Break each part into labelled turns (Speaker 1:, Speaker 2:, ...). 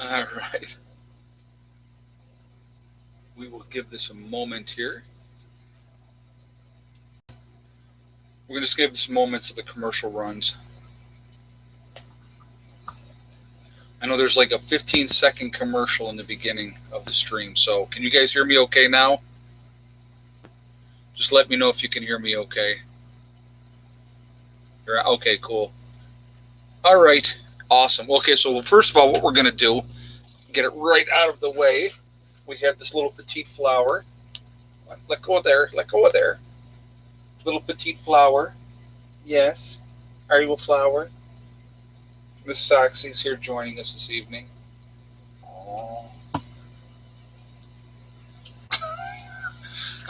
Speaker 1: All right. We will give this a moment here. We're going to just give this moments of the commercial runs. I know there's like a 15-second commercial in the beginning of the stream. So can you guys hear me okay now? Just let me know if you can hear me okay. Okay, cool. All right. Awesome. Okay, so first of all, what we're going to do, get it right out of the way. We have this little petite flower. Let go of there. Let go of there. Little petite flower. Yes. Are you a flower? Miss Soxy's here joining us this evening. Aww. All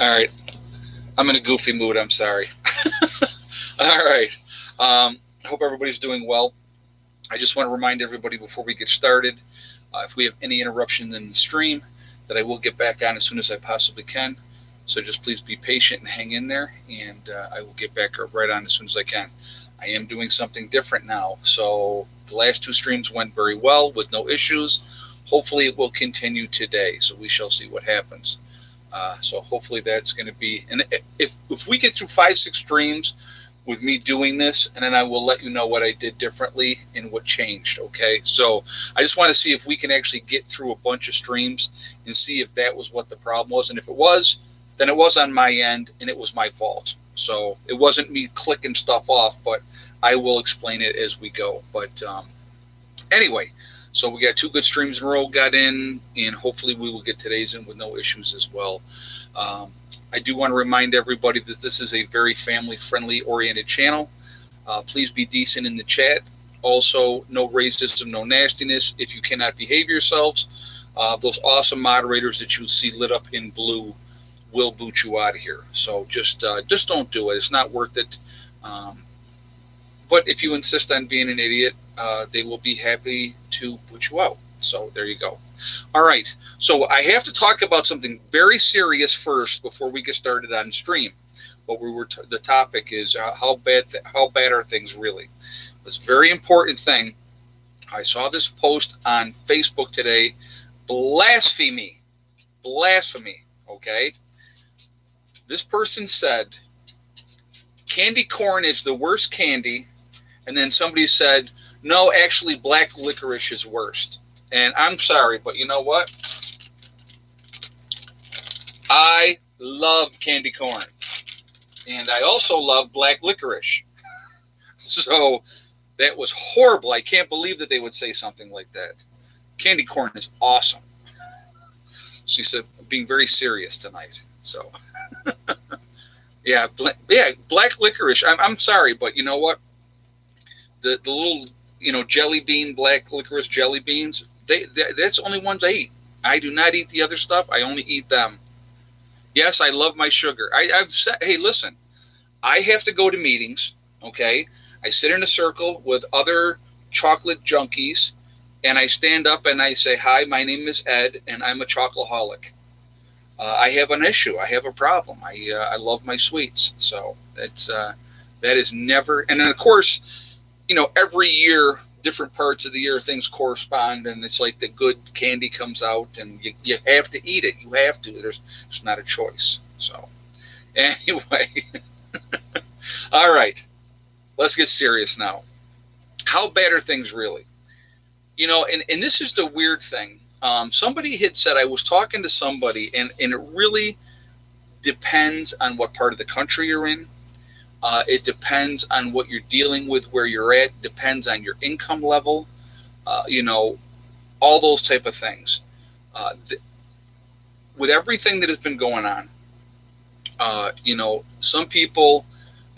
Speaker 1: right. I'm in a goofy mood. I'm sorry. All right. I hope everybody's doing well. I just want to remind everybody before we get started, if we have any interruption in the stream, that I will get back on as soon as I possibly can. So just please be patient and hang in there, and I will get back right on as soon as I can. I am doing something different now. So the last two streams went very well with no issues. Hopefully it will continue today. So we shall see what happens. So hopefully that's going to be, and if we get through 5-6 streams with me doing this, and then I will let you know what I did differently and what changed. Okay. So I just want to see if we can actually get through a bunch of streams and see if that was what the problem was. And if it was, then it was on my end and it was my fault. So it wasn't me clicking stuff off, but I will explain it as we go. But anyway, so we got 2 good streams in a row got in, and hopefully we will get today's in with no issues as well. I do want to remind everybody that this is a very family-friendly oriented channel. Please be decent in the chat. Also, no racism, no nastiness. If you cannot behave yourselves, those awesome moderators that you see lit up in blue will boot you out of here. So just don't do it. It's not worth it. But if you insist on being an idiot, they will be happy to put you out. So there you go. All right. So I have to talk about something very serious first before we get started on stream. The topic is how bad are things really? It's a very important thing. I saw this post on Facebook today. Blasphemy. Okay. This person said candy corn is the worst candy. And then somebody said, no, actually, black licorice is worst. And I'm sorry, but you know what? I love candy corn. And I also love black licorice. So that was horrible. I can't believe that they would say something like that. Candy corn is awesome. She said, being very serious tonight. So, yeah, black licorice. I'm sorry, but you know what? The little, jelly bean, black licorice jelly beans, that's the only ones I eat. I do not eat the other stuff. I only eat them. Yes, I love my sugar. I've said, hey, listen, I have to go to meetings, okay? I sit in a circle with other chocolate junkies, and I stand up and I say, hi, my name is Ed, and I'm a chocoholic. I have an issue. I have a problem. I love my sweets. So that is never, and then of course, every year, different parts of the year, things correspond, and it's like the good candy comes out, and you have to eat it. You have to. There's not a choice. So, anyway, all right, let's get serious now. How bad are things really? And this is the weird thing. Somebody had said, I was talking to somebody, and it really depends on what part of the country you're in. It depends on what you're dealing with, where you're at, depends on your income level, all those type of things. With everything that has been going on, some people,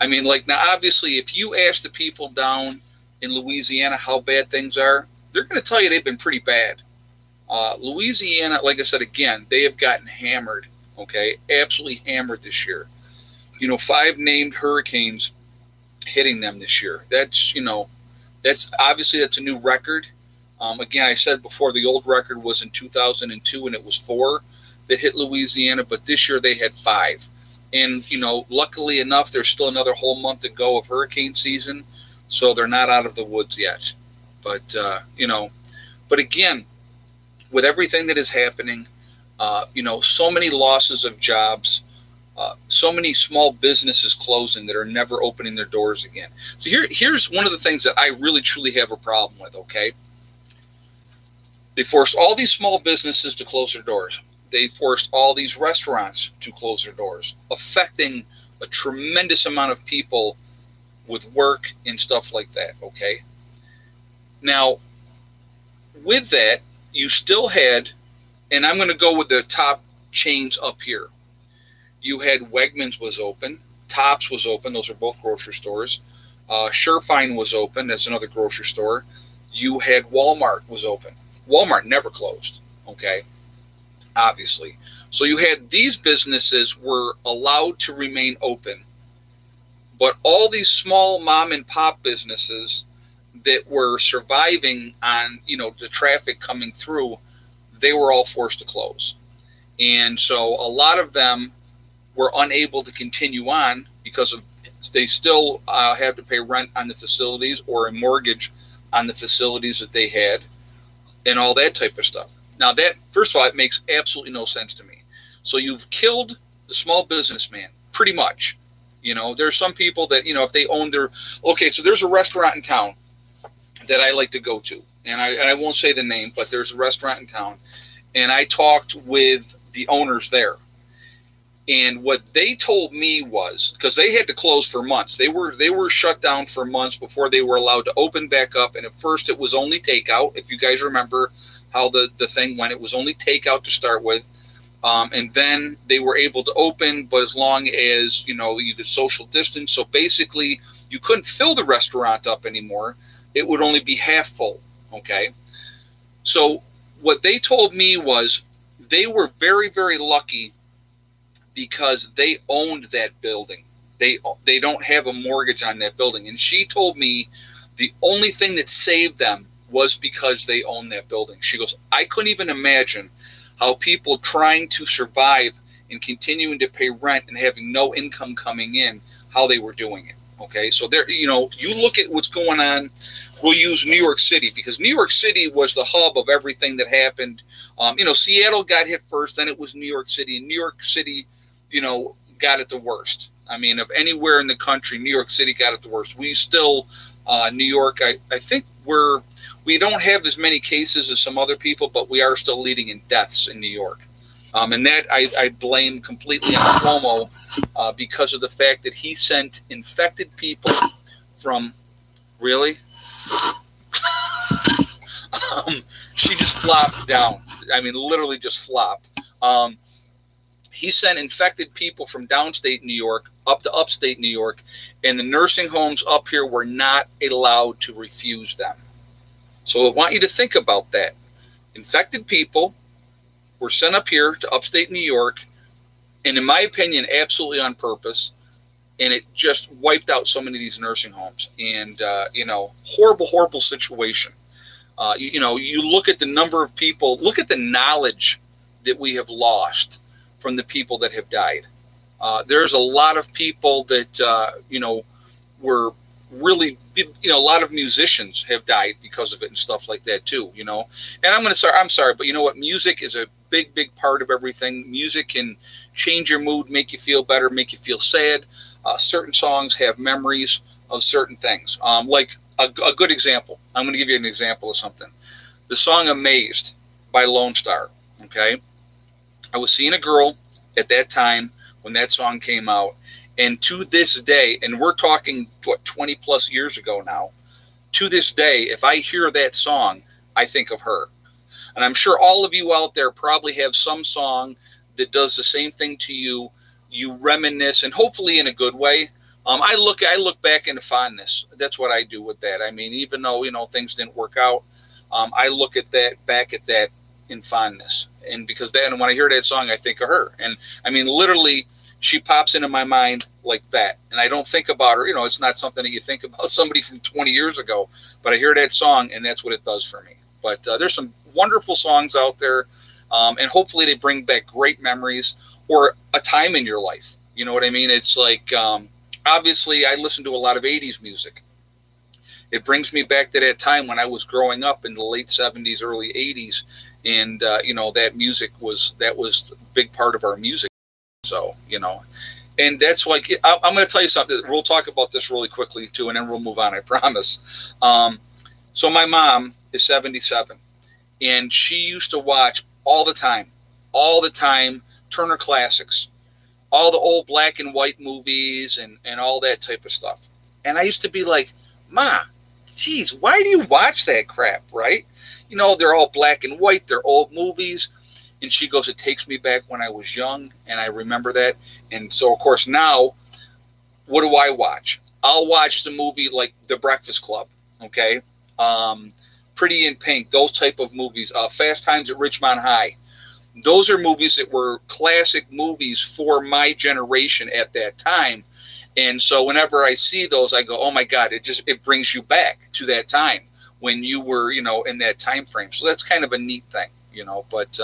Speaker 1: now obviously if you ask the people down in Louisiana how bad things are, they're going to tell you they've been pretty bad. Louisiana, like I said, again, they have gotten hammered, okay, absolutely hammered this year. 5 named hurricanes hitting them this year. That's a new record. Again, I said before the old record was in 2002 and it was 4 that hit Louisiana, but this year they had 5. And, luckily enough, there's still another whole month to go of hurricane season, so they're not out of the woods yet. But, but again, with everything that is happening, so many losses of jobs, so many small businesses closing that are never opening their doors again. So here's one of the things that I really truly have a problem with. Okay, they forced all these small businesses to close their doors. They forced all these restaurants to close their doors, affecting a tremendous amount of people with work and stuff like that. Okay, now with that, you still had, and I'm going to go with the top chains up here. You had Wegmans was open, Tops was open. Those are both grocery stores. Surefine was open. That's another grocery store. You had Walmart was open. Walmart never closed. Okay, obviously. So you had these businesses were allowed to remain open, but all these small mom and pop businesses that were surviving on, the traffic coming through, they were all forced to close. And so a lot of them were unable to continue on because they still have to pay rent on the facilities or a mortgage on the facilities that they had and all that type of stuff. Now that, first of all, it makes absolutely no sense to me. So you've killed the small businessman, pretty much. There's some people that, if they own so there's a restaurant in town that I like to go to, and I won't say the name, but there's a restaurant in town, and I talked with the owners there. And what they told me was, because they had to close for months, they were shut down for months before they were allowed to open back up. And at first it was only takeout. If you guys remember how the thing went, it was only takeout to start with. And then they were able to open, but as long as, you could social distance. So basically you couldn't fill the restaurant up anymore. It would only be half full. Okay. So what they told me was they were very, very lucky because they owned that building. They don't have a mortgage on that building. And she told me the only thing that saved them was because they owned that building. She goes, I couldn't even imagine how people trying to survive and continuing to pay rent and having no income coming in, how they were doing it. Okay, so there, you look at what's going on. We'll use New York City because New York City was the hub of everything that happened. Seattle got hit first, then it was New York City. And New York City, got it the worst. I mean, of anywhere in the country, New York City got it the worst. We still, New York, I think we don't have as many cases as some other people, but we are still leading in deaths in New York. And that I blame completely on Cuomo because of the fact that he sent infected people from, really? She just flopped down. I mean, literally just flopped. He sent infected people from downstate New York up to upstate New York, and the nursing homes up here were not allowed to refuse them. So I want you to think about that. Infected people were sent up here to upstate New York, and in my opinion, absolutely on purpose, and it just wiped out so many of these nursing homes. And, horrible, horrible situation. You look at the number of people, look at the knowledge that we have lost from the people that have died. There's a lot of people that, were really, a lot of musicians have died because of it and stuff like that too, And I'm sorry, but you know what? Music is a big, big part of everything. Music can change your mood, make you feel better, make you feel sad. Certain songs have memories of certain things. Like a good example. I'm going to give you an example of something. The song Amazed by Lone Star. Okay. I was seeing a girl at that time when that song came out. And to this day, and we're talking, 20 plus years ago now, to this day, if I hear that song, I think of her. And I'm sure all of you out there probably have some song that does the same thing to you. You reminisce, and hopefully in a good way. I look back into fondness. That's what I do with that. I mean, even though, things didn't work out, I look at that, back at that in fondness. And because then when I hear that song, I think of her. And I mean, literally, she pops into my mind like that. And I don't think about her. It's not something that you think about somebody from 20 years ago. But I hear that song, and that's what it does for me. But there's some wonderful songs out there. And hopefully they bring back great memories or a time in your life. You know what I mean? It's like, obviously, I listen to a lot of 80s music. It brings me back to that time when I was growing up in the late 70s, early 80s. and that music was a big part of our music. So and that's like I'm going to tell you something. We'll talk about this really quickly too, and then we'll move on. I promise. So my mom is 77, and she used to watch all the time, Turner Classics, all the old black and white movies and all that type of stuff. And I used to be like, Ma, geez, why do you watch that crap, right? They're all black and white, they're old movies. And she goes, it takes me back when I was young, and I remember that. And so, of course, now, what do I watch? I'll watch the movie like The Breakfast Club, okay? Pretty in Pink, those type of movies. Fast Times at Ridgemont High. Those are movies that were classic movies for my generation at that time. And so whenever I see those, I go, oh my God, it brings you back to that time when you were, in that time frame. So that's kind of a neat thing, but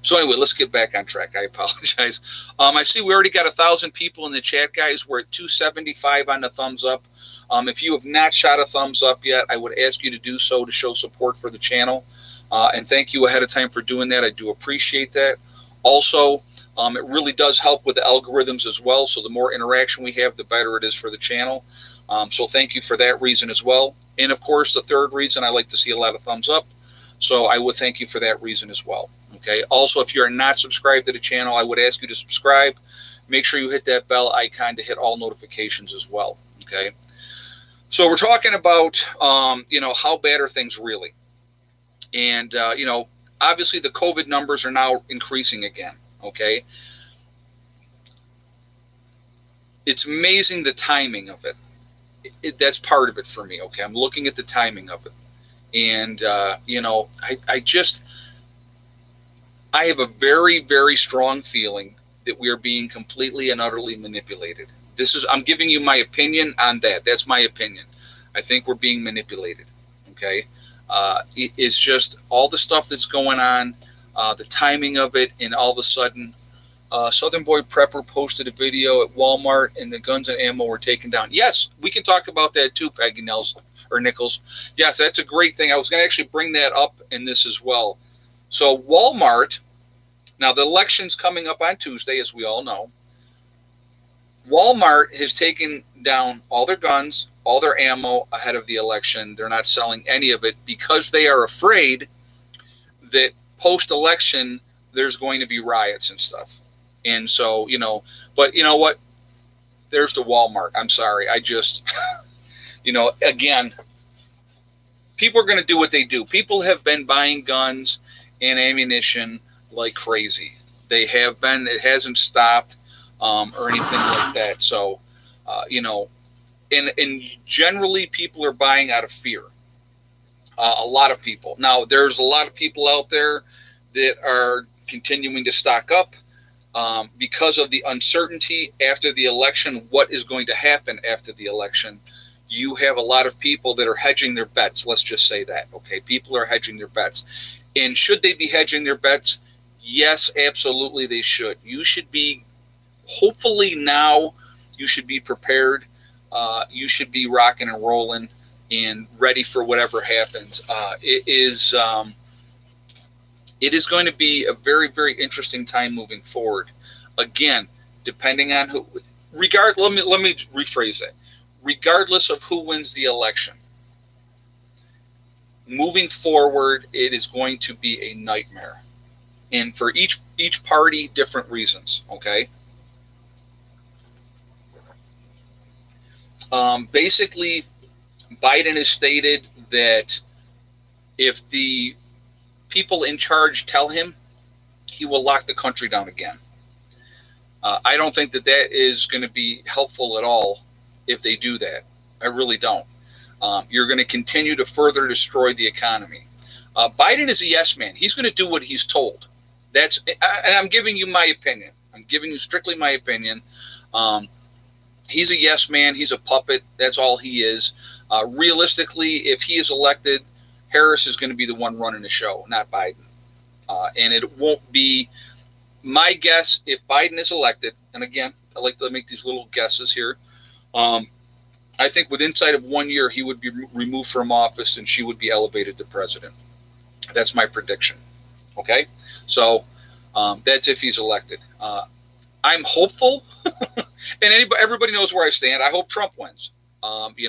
Speaker 1: so anyway, let's get back on track. I apologize. I see we already got 1,000 people in the chat, guys. We're at 275 on the thumbs up. If you have not shot a thumbs up yet, I would ask you to do so to show support for the channel. And thank you ahead of time for doing that. I do appreciate that. Also, it really does help with the algorithms as well. So the more interaction we have, the better it is for the channel. So thank you for that reason as well. And of course, the third reason, I like to see a lot of thumbs up. So I would thank you for that reason as well. Okay. Also, if you're not subscribed to the channel, I would ask you to subscribe. Make sure you hit that bell icon to hit all notifications as well. Okay. So we're talking about, how bad are things really? And, obviously the COVID numbers are now increasing again. Okay. It's amazing the timing of it. That's part of it for me. Okay. I'm looking at the timing of it. And, I have a very, very strong feeling that we are being completely and utterly manipulated. I'm giving you my opinion on that. That's my opinion. I think we're being manipulated. Okay. It's just all the stuff that's going on, the timing of it, and all of a sudden, Southern Boy Prepper posted a video at Walmart and the guns and ammo were taken down. Yes, we can talk about that too, Peggy Nelson or Nichols. Yes, that's a great thing. I was going to actually bring that up in this as well. So Walmart, now the election's coming up on Tuesday, as we all know. Walmart has taken down all their guns, all their ammo ahead of the election. They're not selling any of it because they are afraid that post-election there's going to be riots and stuff. And so, but you know what? There's the Walmart. I'm sorry. I just, again, people are going to do what they do. People have been buying guns and ammunition like crazy. They have been. It hasn't stopped or anything like that. So, and generally people are buying out of fear. A lot of people. Now, there's a lot of people out there that are continuing to stock up because of the uncertainty after the election. What is going to happen after the election? You have a lot of people that are hedging their bets. Let's just say that. Okay, people are hedging their bets. And should they be hedging their bets? Yes, absolutely they should. You should be, hopefully now, you should be prepared. You should be rocking and rolling and ready for whatever happens. It is going to be a very, very interesting time moving forward. Again, depending on who, let me rephrase that. Regardless of who wins the election, moving forward, it is going to be a nightmare. And for each party, different reasons, okay? Basically, Biden has stated that if the people in charge tell him, he will lock the country down again. I don't think that is going to be helpful at all if they do that. I really don't. You're going to continue to further destroy the economy. Biden is a yes man. He's going to do what he's told. And I'm giving you my opinion. I'm giving you strictly my opinion. He's a yes man. He's a puppet. That's all he is. Realistically, if he is elected, Harris is going to be the one running the show, not Biden. And it won't be my guess if Biden is elected. And again, I like to make these little guesses here. I think within inside of 1 year, he would be removed from office and she would be elevated to president. That's my prediction. Okay, so that's if he's elected. I'm hopeful, and everybody knows where I stand. I hope Trump wins.